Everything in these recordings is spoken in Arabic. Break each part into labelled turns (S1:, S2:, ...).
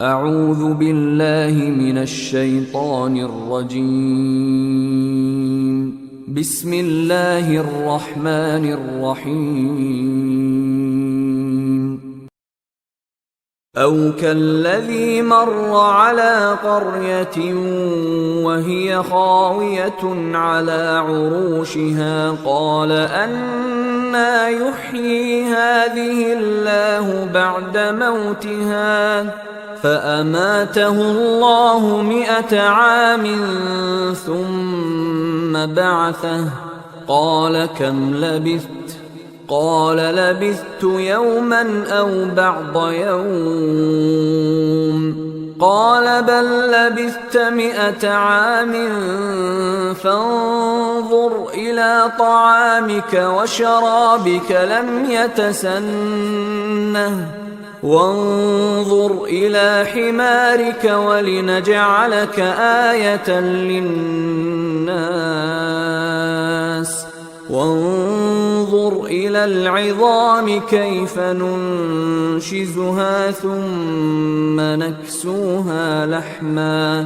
S1: أعوذ بالله من الشيطان الرجيم. بسم الله الرحمن الرحيم. أو كالذي مر على قرية وهي خاوية على عروشها قال أنى يحيي هذه الله بعد موتها فأماته الله 100 عام ثم بعثه قال كم لبثت؟ قال لبثت يوما أو بعض يوم قال بل لبثت 100 عام فانظر إلى طعامك وشرابك لم يتسنه وانظر إلى حمارك ولنجعلك آية للناس وانظر إلى العظام كيف ننشزها ثم نكسوها لحما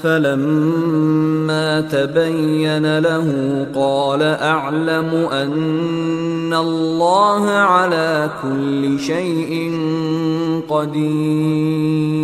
S1: فلما تبين له قال أعلم أن الله على كل شيء قدير.